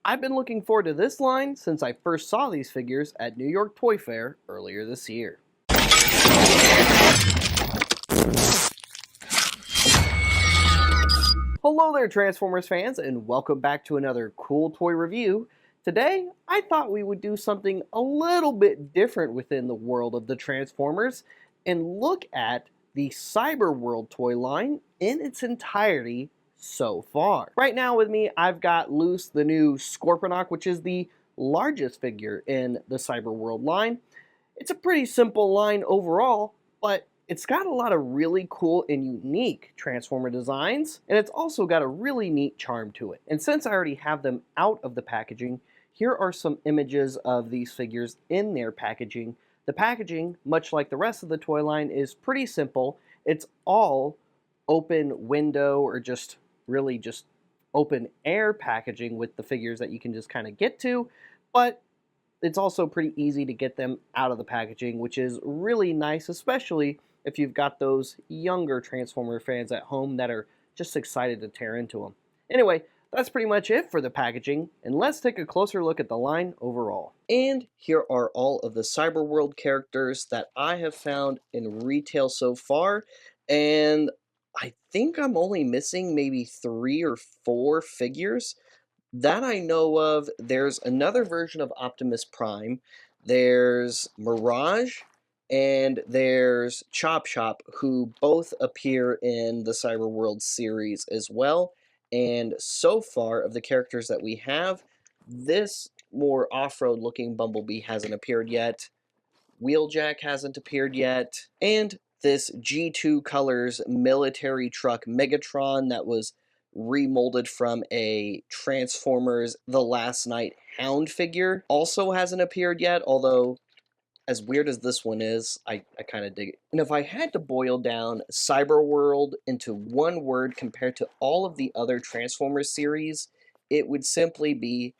I've been looking forward to this line since I first saw these figures at New York Toy Fair earlier this year. Hello there, Transformers fans, and welcome back to another cool toy review. Today, I thought we would do something a little bit different within the world of the Transformers and look at the Cyberworld toy line in its entirety so far. Right now with me, I've got loose the new Scorponok, which is the largest figure in the Cyberworld line. It's a pretty simple line overall, but it's got a lot of really cool and unique Transformer designs, and it's also got a really neat charm to it. And since I already have them out of the packaging, here are some images of these figures in their packaging. The packaging, much like the rest of the toy line, is pretty simple. It's all open window or just open air packaging with the figures that you can just kind of get to, but it's also pretty easy to get them out of the packaging, which is really nice, especially if you've got those younger Transformer fans at home that are just excited to tear into them. Anyway, that's pretty much it for the packaging, and let's take a closer look at the line overall. And here are all of the Cyberworld characters that I have found in retail so far, and I think I'm only missing maybe 3 or 4 figures that I know of. There's another version of Optimus Prime, there's Mirage, and there's Chop Chop, who both appear in the Cyberworld series as well. And so far, of the characters that we have, this more off-road looking Bumblebee hasn't appeared yet, Wheeljack hasn't appeared yet, and this G2 Colors military truck Megatron that was remolded from a Transformers The Last Knight Hound figure also hasn't appeared yet, although as weird as this one is, I kind of dig it. And if I had to boil down Cyberworld into one word compared to all of the other Transformers series, it would simply be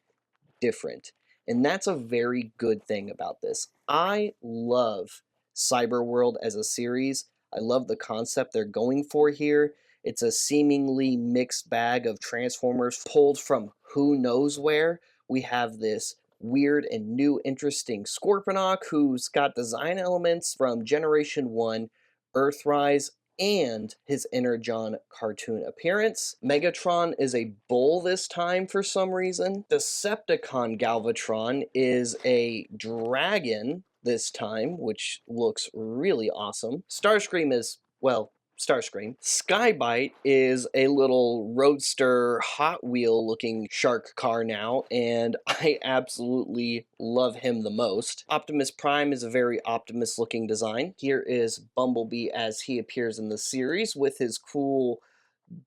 different. And that's a very good thing about this. I love Cyberworld as a series. I love the concept they're going for here. It's a seemingly mixed bag of Transformers pulled from who knows where. We have this weird and new interesting Scorponok who's got design elements from Generation 1, Earthrise, and his Energon cartoon appearance. Megatron is a bull this time for some reason. Decepticon Galvatron is a dragon this time, which looks really awesome. Starscream is, well, Starscream. Skybite is a little roadster Hot Wheel looking shark car now, and I absolutely love him the most. Optimus Prime is a very Optimus looking design. Here is Bumblebee as he appears in the series with his cool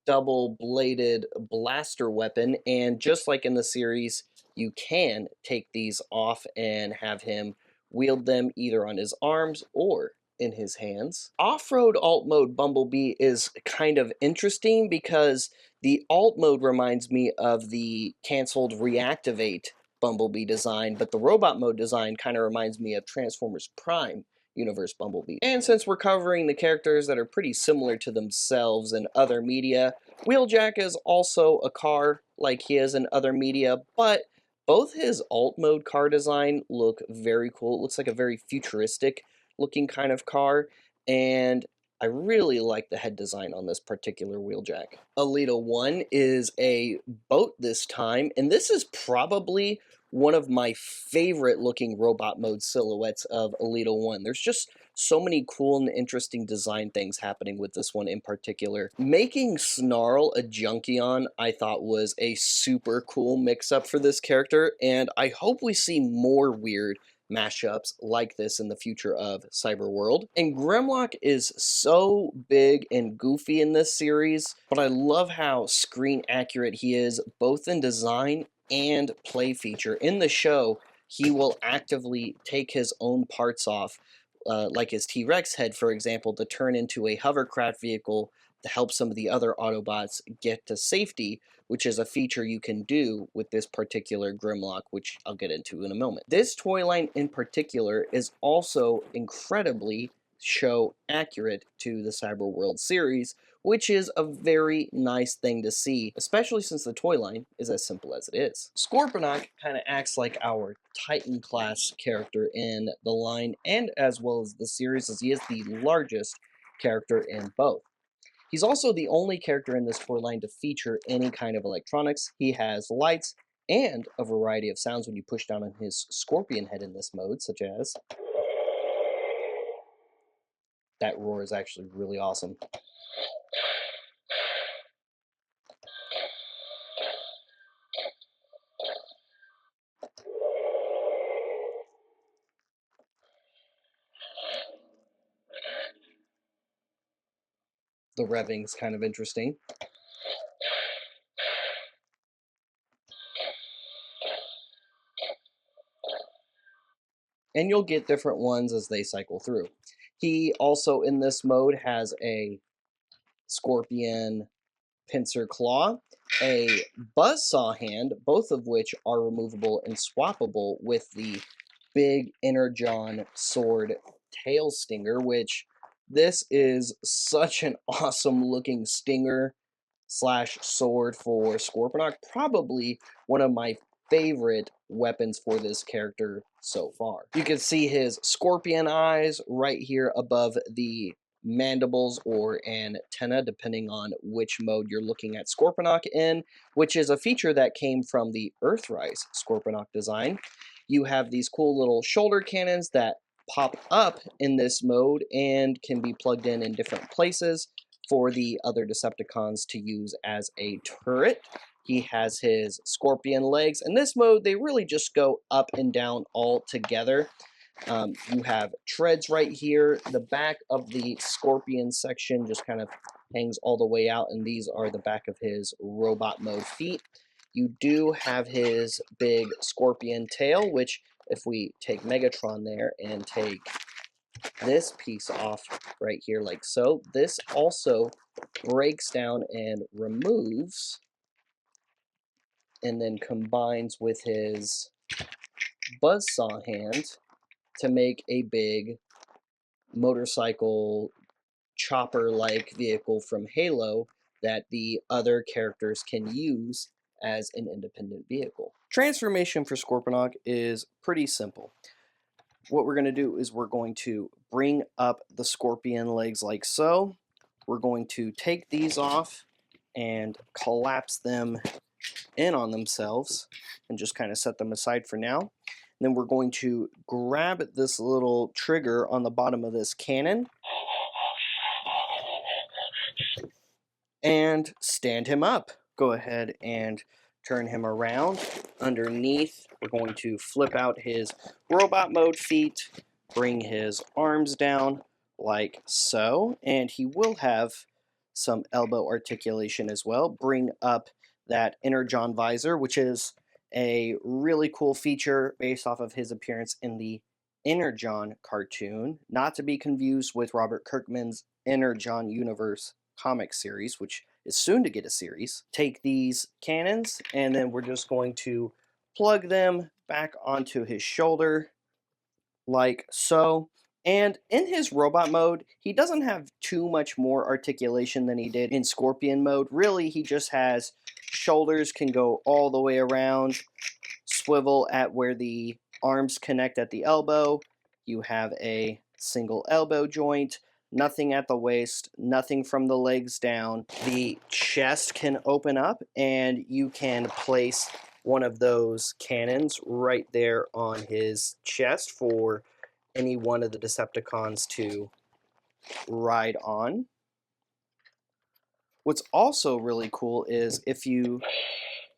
double-bladed blaster weapon, and just like in the series, you can take these off and have him wield them either on his arms or in his hands. Off-road alt mode Bumblebee is kind of interesting because the alt mode reminds me of the canceled Reactivate Bumblebee design, but the robot mode design kind of reminds me of Transformers Prime Universe Bumblebee. And since we're covering the characters that are pretty similar to themselves in other media, Wheeljack is also a car like he is in other media, but both his alt mode car design look very cool. It looks like a very futuristic looking kind of car, and I really like the head design on this particular Wheeljack. Alita 1 is a boat this time, and this is probably one of my favorite looking robot mode silhouettes of Alita 1. There's just so many cool and interesting design things happening with this one in particular. Making Snarl a Junkion I thought was a super cool mix-up for this character, and I hope we see more weird mashups like this in the future of Cyberworld. And Grimlock is so big and goofy in this series, but I love how screen accurate he is, both in design and play feature. In the show, he will actively take his own parts off, like his T-Rex head, for example, to turn into a hovercraft vehicle to help some of the other Autobots get to safety, which is a feature you can do with this particular Grimlock, which I'll get into in a moment. This toy line in particular is also incredibly show accurate to the Cyberworld series, which is a very nice thing to see, especially since the toy line is as simple as it is. Scorponok kind of acts like our Titan class character in the line and as well as the series, as he is the largest character in both. He's also the only character in this toy line to feature any kind of electronics. He has lights and a variety of sounds when you push down on his scorpion head in this mode, such as that roar is actually really awesome. The revving's kind of interesting. And you'll get different ones as they cycle through. He also, in this mode, has a scorpion pincer claw, a buzzsaw hand, both of which are removable and swappable with the big Energon sword tail stinger, which this is such an awesome looking stinger slash sword for Scorponok. Probably one of my favorite weapons for this character so far. You can see his scorpion eyes right here above the mandibles or antenna, depending on which mode you're looking at Scorponok in, which is a feature that came from the Earthrise Scorponok design. You have these cool little shoulder cannons that pop up in this mode and can be plugged in different places for the other Decepticons to use as a turret. He has his scorpion legs. In this mode, they really just go up and down all together. You have treads right here. The back of the scorpion section just kind of hangs all the way out, and these are the back of his robot mode feet. You do have his big scorpion tail, which if we take Megatron there and take this piece off right here like so, this also breaks down and removes and then combines with his buzzsaw hand to make a big motorcycle chopper-like vehicle from Halo that the other characters can use as an independent vehicle. Transformation for Scorponok is pretty simple. What we're going to do is we're going to bring up the scorpion legs like so. We're going to take these off and collapse them in on themselves and just kind of set them aside for now. And then we're going to grab this little trigger on the bottom of this cannon and stand him up. Go ahead and turn him around. Underneath, we're going to flip out his robot mode feet, bring his arms down like so, and he will have some elbow articulation as well. Bring up that Energon visor, which is a really cool feature based off of his appearance in the Energon cartoon, not to be confused with Robert Kirkman's Energon Universe comic series, which is soon to get a series. Take these cannons, and then we're just going to plug them back onto his shoulder like so. And in his robot mode, he doesn't have too much more articulation than he did in Scorpion mode. Really, he just has shoulders can go all the way around, swivel at where the arms connect at the elbow. You have a single elbow joint, nothing at the waist, nothing from the legs down. The chest can open up, and you can place one of those cannons right there on his chest for any one of the Decepticons to ride on. What's also really cool is if you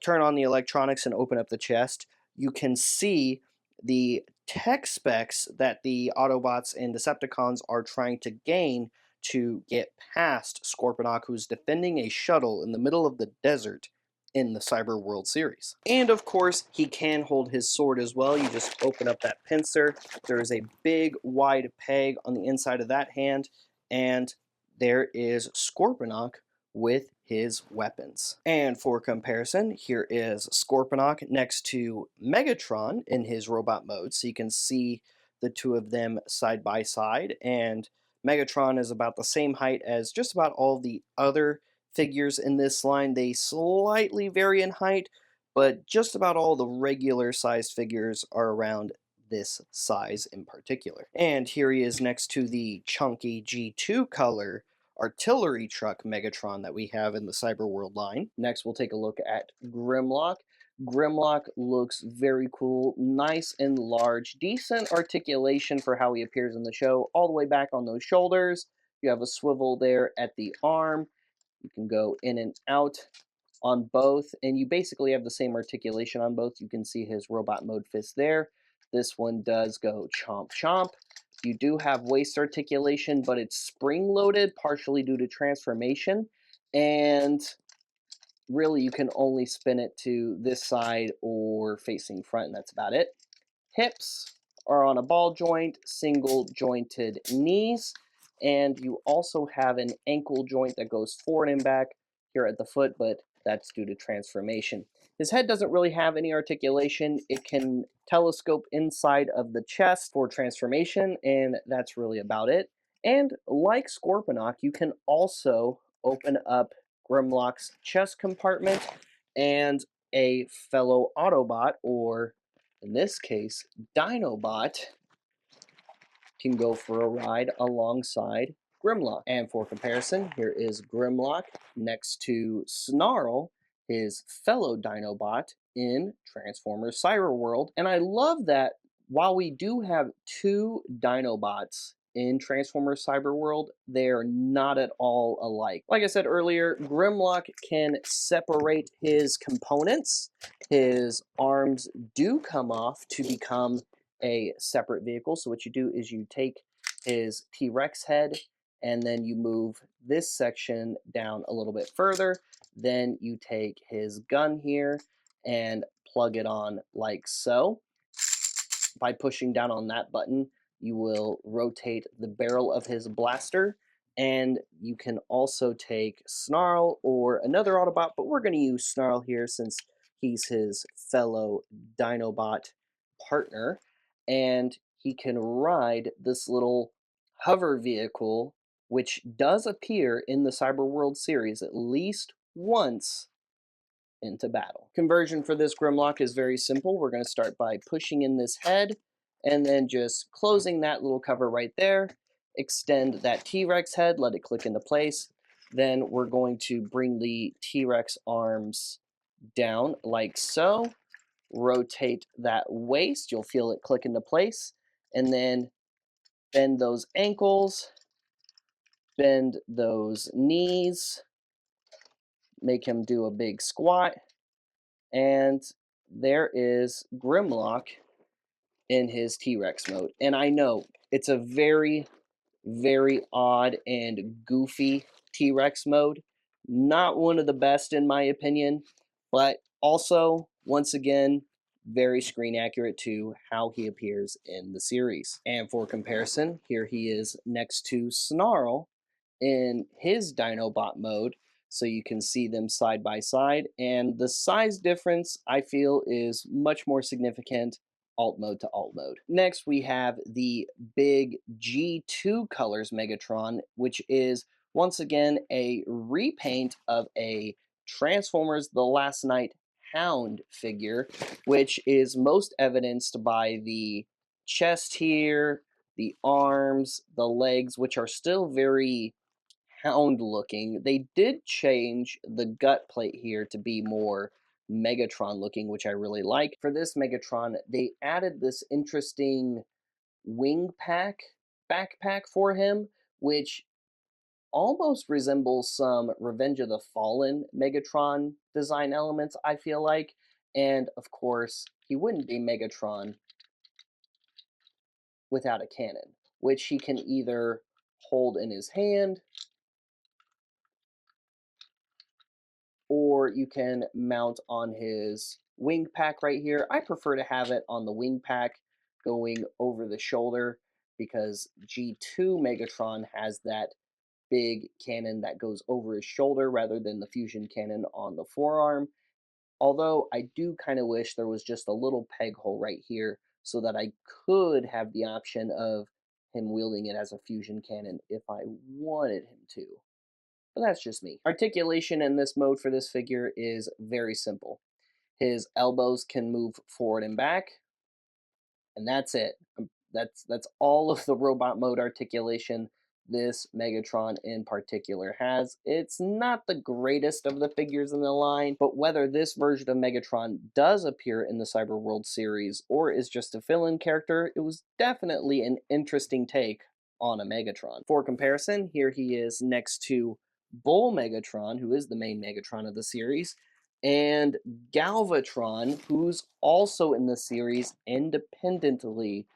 turn on the electronics and open up the chest, you can see the tech specs that the Autobots and Decepticons are trying to gain to get past Scorponok, who's defending a shuttle in the middle of the desert in the Cyberworld series. And of course, he can hold his sword as well. You just open up that pincer. There is a big wide peg on the inside of that hand, and there is Scorponok with his weapons. And for comparison, here is Scorponok next to Megatron in his robot mode, so you can see the two of them side by side, and Megatron is about the same height as just about all the other figures in this line. They slightly vary in height, but just about all the regular sized figures are around this size in particular. And here he is next to the chunky G2 color artillery truck Megatron that we have in the Cyberworld line. Next, we'll take a look at Grimlock. Grimlock looks very cool, nice and large, decent articulation for how he appears in the show, all the way back on those shoulders. You have a swivel there at the arm. You can go in and out on both, and you basically have the same articulation on both. You can see his robot mode fist there. This one does go chomp chomp. You do have waist articulation, but it's spring-loaded, partially due to transformation, and really you can only spin it to this side or facing front, and that's about it. Hips are on a ball joint, single jointed knees, and you also have an ankle joint that goes forward and back here at the foot, but that's due to transformation. His head doesn't really have any articulation. It can telescope inside of the chest for transformation, and that's really about it. And like Scorponok, you can also open up Grimlock's chest compartment, and a fellow Autobot, or in this case, Dinobot, can go for a ride alongside Grimlock. And for comparison, here is Grimlock next to Snarl, his fellow Dinobot in Transformers Cyberworld. And I love that while we do have two Dinobots in Transformers Cyberworld, they are not at all alike. Like I said earlier, Grimlock can separate his components. His arms do come off to become a separate vehicle. So what you do is you take his T-Rex head and then you move this section down a little bit further. Then you take his gun here and plug it on like so. By pushing down on that button, you will rotate the barrel of his blaster, and you can also take Snarl or another Autobot, but we're going to use Snarl here since he's his fellow Dinobot partner, and he can ride this little hover vehicle, which does appear in the Cyberworld series at least once into battle. Conversion for this Grimlock is very simple. We're going to start by pushing in this head and then just closing that little cover right there. Extend that T-Rex head, let it click into place. Then we're going to bring the T-Rex arms down like so. Rotate that waist, you'll feel it click into place. And then bend those ankles, bend those knees, make him do a big squat. And there is Grimlock in his T-Rex mode. And I know it's a very, very odd and goofy T-Rex mode. Not one of the best in my opinion, but also, once again, very screen accurate to how he appears in the series. And for comparison, here he is next to Snarl in his Dinobot mode, so you can see them side by side, and the size difference I feel is much more significant alt mode to alt mode. Next we have the big G2 colors Megatron, which is once again a repaint of a Transformers The Last Night Hound figure, which is most evidenced by the chest here, the arms, the legs, which are still very hound looking. They did change the gut plate here to be more Megatron looking, which I really like. For this Megatron, they added this interesting wing pack backpack for him, which almost resembles some Revenge of the Fallen Megatron design elements, I feel like. And of course, he wouldn't be Megatron without a cannon, which he can either hold in his hand, or you can mount on his wing pack right here. I prefer to have it on the wing pack going over the shoulder because G2 Megatron has that big cannon that goes over his shoulder rather than the fusion cannon on the forearm. Although I do kind of wish there was just a little peg hole right here so that I could have the option of him wielding it as a fusion cannon if I wanted him to. But that's just me. Articulation in this mode for this figure is very simple. His elbows can move forward and back, and that's it. That's all of the robot mode articulation this Megatron in particular has. It's not the greatest of the figures in the line, but whether this version of Megatron does appear in the Cyberworld series or is just a fill-in character, it was definitely an interesting take on a Megatron. For comparison, here he is next to Bull Megatron, who is the main Megatron of the series, and Galvatron, who's also in the series independently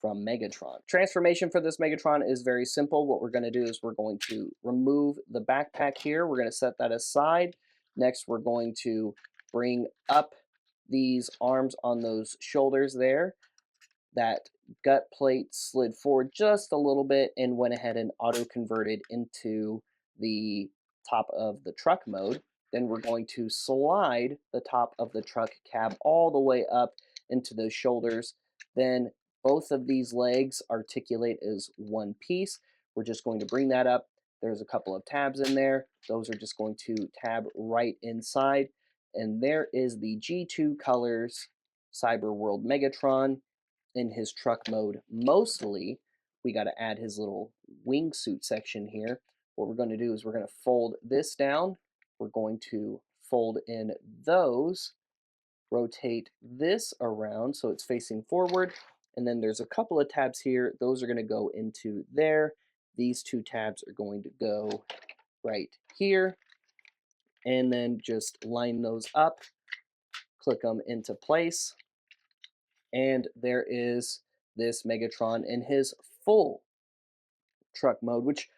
from Megatron. Transformation for this Megatron is very simple. What we're going to do is we're going to remove the backpack here. We're going to set that aside. Next, we're going to bring up these arms on those shoulders there. That gut plate slid forward just a little bit and went ahead and auto-converted into the top of the truck mode. Then we're going to slide the top of the truck cab all the way up into those shoulders. Then both of these legs articulate as one piece. We're just going to bring that up. There's a couple of tabs in there. Those are just going to tab right inside. And there is the G2 Colors Cyberworld Megatron in his truck mode. Mostly, we got to add his little wingsuit section here. What we're going to do is we're going to fold this down. We're going to fold in those, rotate this around so it's facing forward, and then there's a couple of tabs here. Those are going to go into there. These two tabs are going to go right here, and then just line those up, click them into place, and there is this Megatron in his full truck mode, which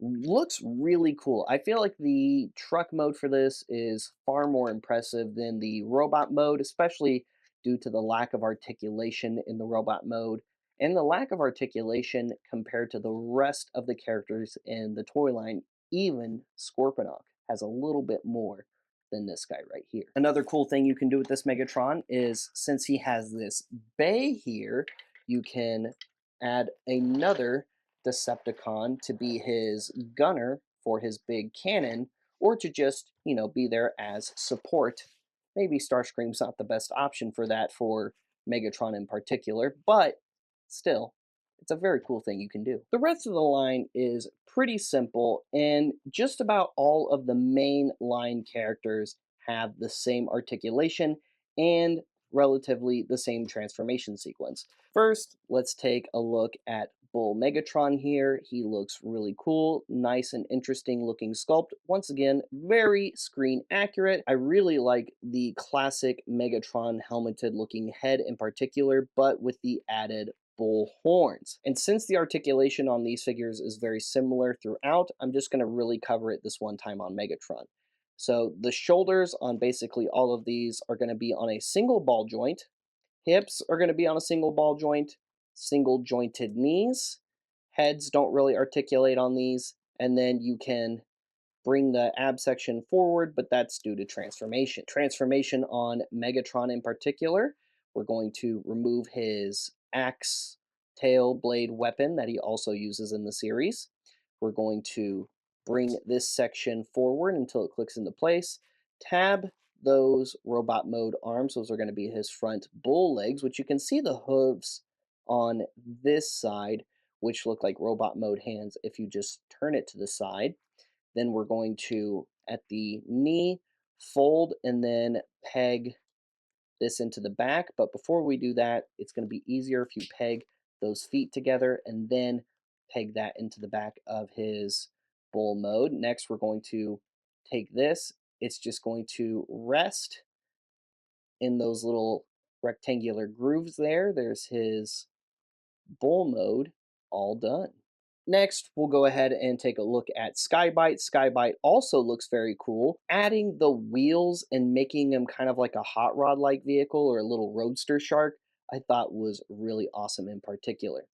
looks really cool. I feel like the truck mode for this is far more impressive than the robot mode, especially due to the lack of articulation in the robot mode and the lack of articulation compared to the rest of the characters in the toy line. Even Scorponok has a little bit more than this guy right here. Another cool thing you can do with this Megatron is, since he has this bay here, you can add another Decepticon to be his gunner for his big cannon, or to just, be there as support. Maybe Starscream's not the best option for that for Megatron in particular, but still, it's a very cool thing you can do. The rest of the line is pretty simple, and just about all of the main line characters have the same articulation and relatively the same transformation sequence. First, let's take a look at Bull Megatron here. He looks really cool, nice and interesting looking sculpt. Once again, very screen accurate. I really like the classic Megatron helmeted looking head in particular, but with the added bull horns. And since the articulation on these figures is very similar throughout, I'm just going to really cover it this one time on Megatron. So the shoulders on basically all of these are going to be on a single ball joint. Hips are going to be on a single ball joint. Single jointed knees. Heads don't really articulate on these. And then you can bring the ab section forward, but that's due to transformation. Transformation on Megatron in particular, we're going to remove his axe tail blade weapon that he also uses in the series. We're going to bring this section forward until it clicks into place. Tab those robot mode arms. Those are going to be his front bull legs, which you can see the hooves on this side, which look like robot mode hands if you just turn it to the side. Then we're going to, at the knee, fold and then peg this into the back. But before we do that, it's going to be easier if you peg those feet together and then peg that into the back of his bull mode. Next, we're going to take this. It's just going to rest in those little rectangular grooves there. There's his bull mode all done. Next, we'll go ahead and take a look at Skybite. Skybite also looks very cool. Adding the wheels and making them kind of like a hot rod-like vehicle or a little roadster shark, I thought was really awesome in particular.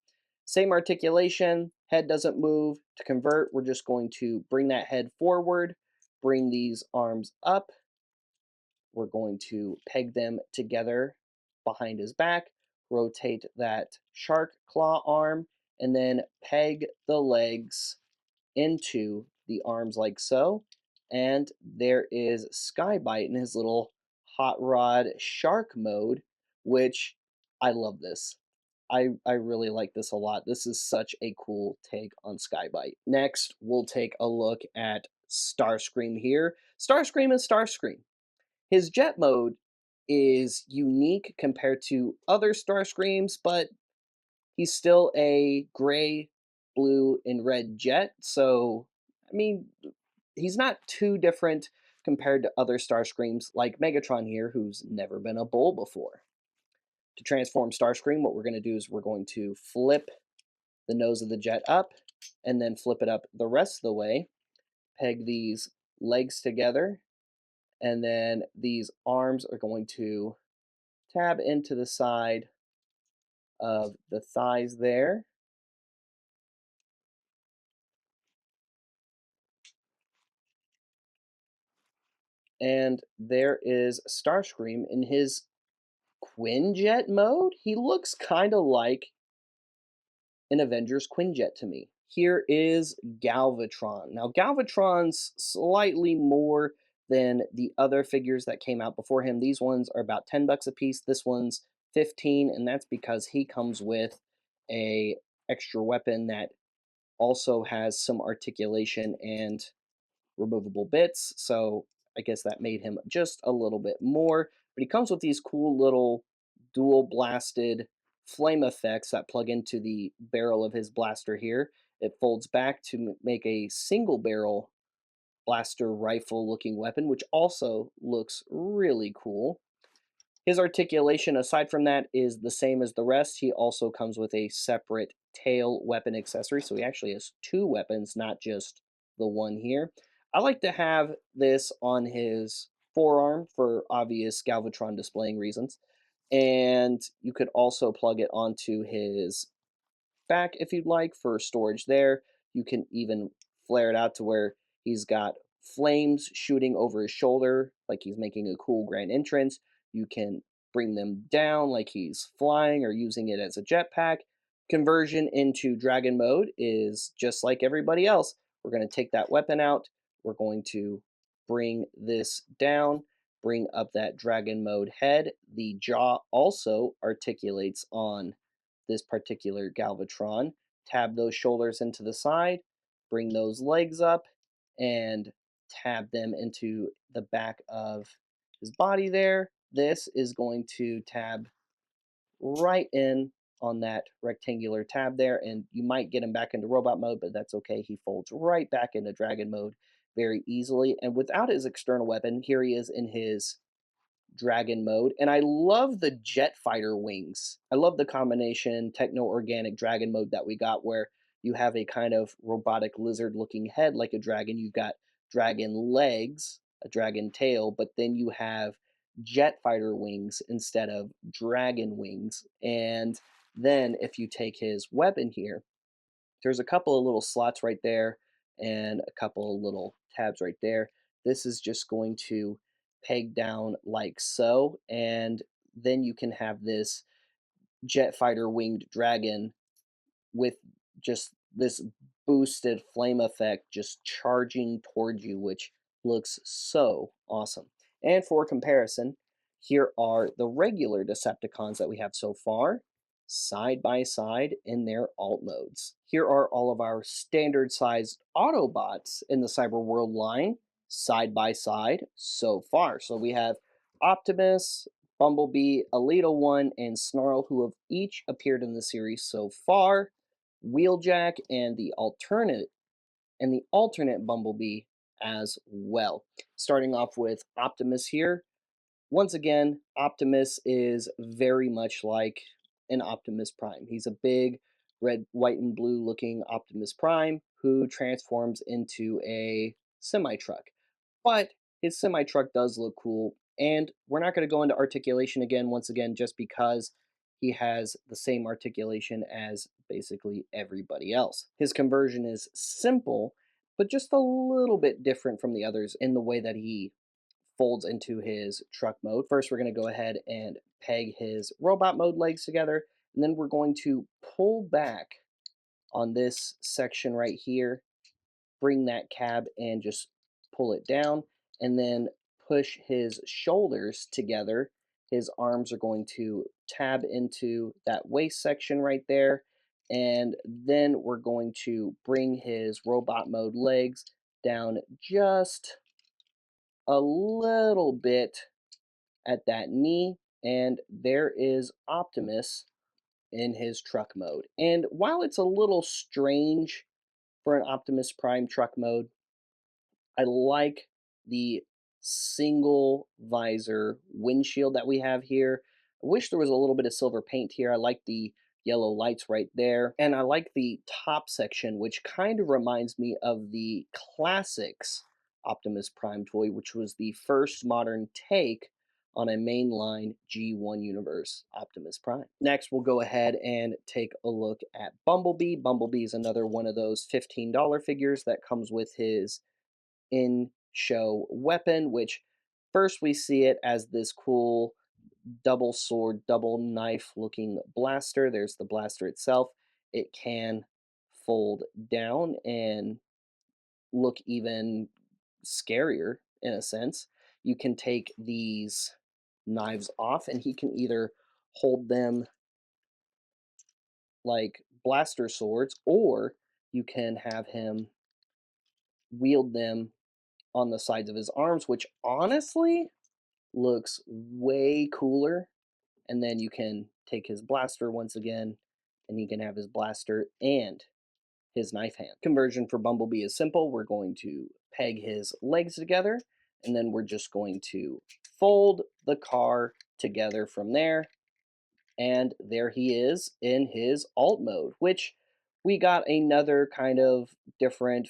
Same articulation, head doesn't move. To convert, we're just going to bring that head forward, bring these arms up. We're going to peg them together behind his back, rotate that shark claw arm, and then peg the legs into the arms like so. And there is Skybite in his little hot rod shark mode, which I love this. I really like this a lot. This is such a cool take on Skybite. Next, we'll take a look at Starscream here. Starscream is Starscream. His jet mode is unique compared to other Starscreams, but he's still a gray, blue, and red jet. So, I mean, he's not too different compared to other Starscreams like Megatron here, who's never been a bull before. To transform Starscream, what we're going to do is we're going to flip the nose of the jet up and then flip it up the rest of the way. Peg these legs together, and then these arms are going to tab into the side of the thighs there. And there is Starscream in his Quinjet mode. He looks kind of like an Avengers Quinjet to me. Here is Galvatron. Now, Galvatron's slightly more than the other figures that came out before him. These ones are about $10 a piece. This one's 15, and that's because he comes with a extra weapon that also has some articulation and removable bits, so I guess that made him just a little bit more. But he comes with these cool little dual blasted flame effects that plug into the barrel of his blaster here. It folds back to make a single barrel blaster rifle looking weapon, which also looks really cool. His articulation, aside from that, is the same as the rest. He also comes with a separate tail weapon accessory, so he actually has two weapons, not just the one here. I like to have this on his forearm for obvious Galvatron displaying reasons, and you could also plug it onto his back if you'd like for storage there. You can even flare it out to where he's got flames shooting over his shoulder like he's making a cool grand entrance. You can bring them down like he's flying or using it as a jetpack. Conversion into dragon mode is just like everybody else. We're going to take that weapon out. We're going to bring this down, bring up that dragon mode head. The jaw also articulates on this particular Galvatron. Tab those shoulders into the side, bring those legs up, and tab them into the back of his body there. This is going to tab right in on that rectangular tab there, and you might get him back into robot mode, but that's okay. He folds right back into dragon mode very easily. And without his external weapon, here he is in his dragon mode, and I love the jet fighter wings. I love the combination techno-organic dragon mode that we got, where you have a kind of robotic lizard looking head like a dragon. You've got dragon legs, a dragon tail, but then you have jet fighter wings instead of dragon wings. And then if you take his weapon here, there's a couple of little slots right there and a couple of little tabs right there. This is just going to peg down like so, and then you can have this jet fighter winged dragon with just this boosted flame effect just charging towards you, which looks so awesome. And for comparison, here are the regular Decepticons that we have so far, side by side in their alt modes. Here are all of our standard sized Autobots in the Cyberworld line, side by side so far. So we have Optimus, Bumblebee, Alita 1, and Snarl, who have each appeared in the series so far. Wheeljack and the alternate Bumblebee as well. Starting off with Optimus here. Once again, Optimus is very much like an Optimus Prime. He's a big red, white, and blue looking Optimus Prime who transforms into a semi truck. But his semi truck does look cool, and we're not going to go into articulation again, once again, just because he has the same articulation as basically everybody else. His conversion is simple, but just a little bit different from the others in the way that he folds into his truck mode. First, we're going to go ahead and peg his robot mode legs together, and then we're going to pull back on this section right here, bring that cab and just pull it down, and then push his shoulders together. His arms are going to tab into that waist section right there, and then we're going to bring his robot mode legs down just a little bit at that knee, and there is Optimus in his truck mode. And while it's a little strange for an Optimus Prime truck mode, I like the single visor windshield that we have here. I wish there was a little bit of silver paint here. I like the yellow lights right there. And I like the top section, which kind of reminds me of the classics Optimus Prime toy, which was the first modern take on a mainline G1 universe Optimus Prime. Next, we'll go ahead and take a look at Bumblebee. Bumblebee is another one of those $15 figures that comes with his in-show weapon, which first we see it as this cool double sword, double knife looking blaster. There's the blaster itself. It can fold down and look even scarier in a sense. You can take these knives off and he can either hold them like blaster swords, or you can have him wield them on the sides of his arms, which honestly looks way cooler. And then you can take his blaster once again, and he can have his blaster and his knife hand. Conversion for Bumblebee is simple. We're going to peg his legs together, and then we're just going to fold the car together from there. And there he is in his alt mode, which we got another kind of different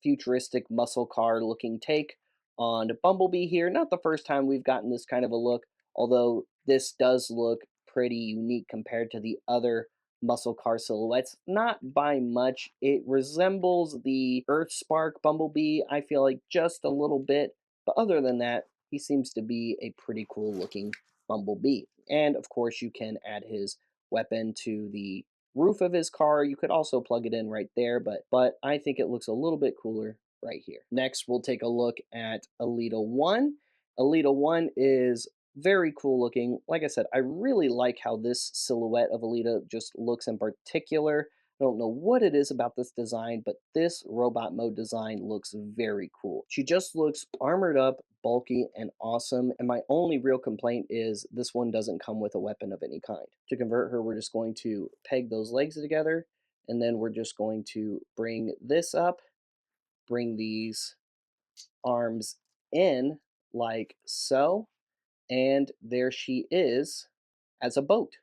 futuristic muscle car looking take on Bumblebee here. Not the first time we've gotten this kind of a look, although this does look pretty unique compared to the other muscle car silhouettes. Not by much. It resembles the Earthspark Bumblebee, I feel like, just a little bit, but other than that, he seems to be a pretty cool looking Bumblebee. And of course, you can add his weapon to the roof of his car. You could also plug it in right there, but I think it looks a little bit cooler right here. Next, we'll take a look at Alita 1. Alita 1 is very cool looking. Like I said, I really like how this silhouette of Alita just looks in particular. I don't know what it is about this design, but this robot mode design looks very cool. She just looks armored up, bulky, and awesome. And my only real complaint is this one doesn't come with a weapon of any kind. To convert her, we're just going to peg those legs together, and then we're just going to bring this up, bring these arms in like so, and there she is as a boat.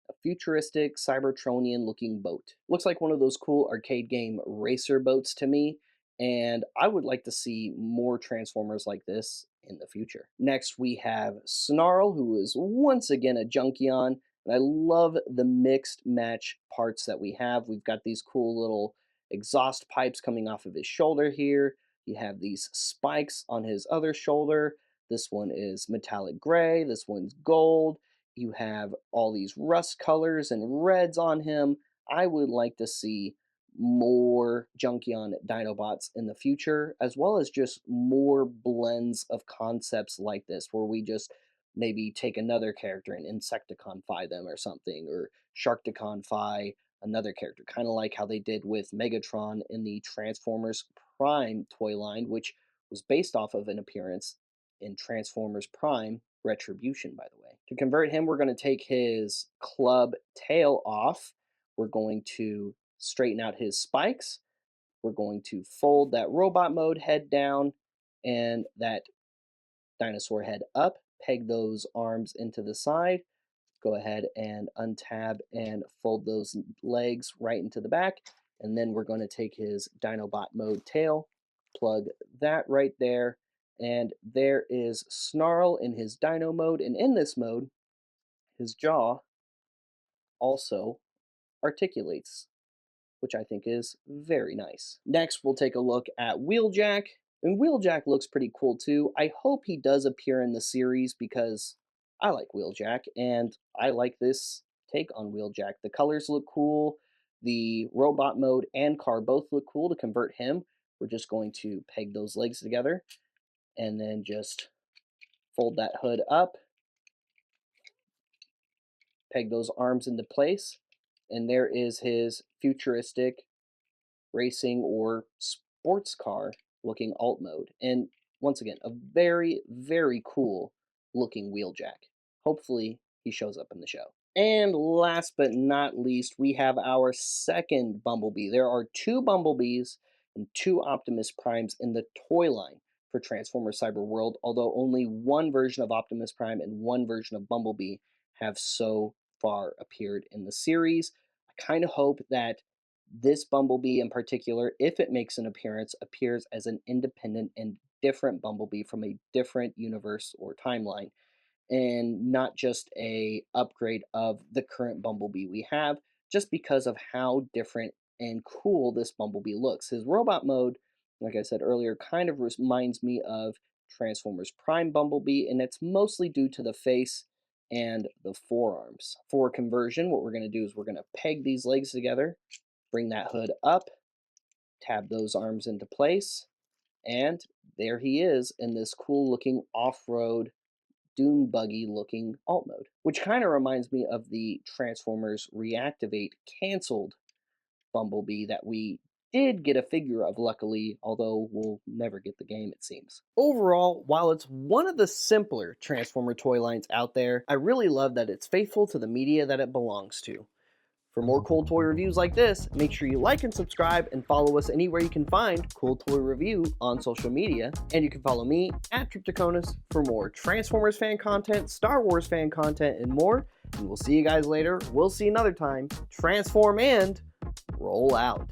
A futuristic Cybertronian looking boat. Looks like one of those cool arcade game racer boats to me, and I would like to see more Transformers like this in the future. Next, we have Snarl, who is once again a Junkion, and I love the mixed match parts that we have. We've got these cool little exhaust pipes coming off of his shoulder here. You have these spikes on his other shoulder. This one is metallic gray, this one's gold. You have all these rust colors and reds on him. I would like to see more Junkion Dinobots in the future, as well as just more blends of concepts like this, where we just maybe take another character and Insecticon-fy them or something, or Sharkticon-fy another character, kind of like how they did with Megatron in the Transformers Prime toy line, which was based off of an appearance in Transformers Prime Retribution, by the way. To convert him, we're going to take his club tail off. We're going to straighten out his spikes. We're going to fold that robot mode head down and that dinosaur head up, peg those arms into the side. Go ahead and untab and fold those legs right into the back. And then we're going to take his Dinobot mode tail, plug that right there, and there is Snarl in his Dino mode. And in this mode, his jaw also articulates, which I think is very nice. Next, we'll take a look at Wheeljack. And Wheeljack looks pretty cool too. I hope he does appear in the series because I like Wheeljack and I like this take on Wheeljack. The colors look cool. the robot mode and car both look cool. To convert him, we're just going to peg those legs together and then just fold that hood up, peg those arms into place, and there is his futuristic racing or sports car looking alt mode. And once again, a very, very cool looking wheeljack. Hopefully he shows up in the show. And last but not least, we have our second Bumblebee. There are 2 Bumblebees and 2 Optimus Primes in the toy line for Transformers Cyberworld, although only 1 version of Optimus Prime and 1 version of Bumblebee have so far appeared in the series. I kind of hope that this Bumblebee in particular, if it makes an appearance, appears as an independent and different Bumblebee from a different universe or timeline, and not just a upgrade of the current Bumblebee we have, just because of how different and cool this Bumblebee looks. His robot mode, like I said earlier, kind of reminds me of Transformers Prime Bumblebee, and it's mostly due to the face and the forearms. For conversion, what we're going to do is we're going to peg these legs together, bring that hood up, tab those arms into place, and there he is in this cool looking off-road dune buggy looking alt mode, which kind of reminds me of the Transformers Reactivate canceled Bumblebee that we did get a figure of, luckily, although we'll never get the game, it seems. Overall, while it's one of the simpler Transformer toy lines out there, I really love that it's faithful to the media that it belongs to. For more cool toy reviews like this, make sure you like and subscribe and follow us anywhere you can find Cool Toy Review on social media. And you can follow me at Triptychonus for more Transformers fan content, Star Wars fan content, and more. And we'll see you guys later. We'll see you another time. Transform and roll out.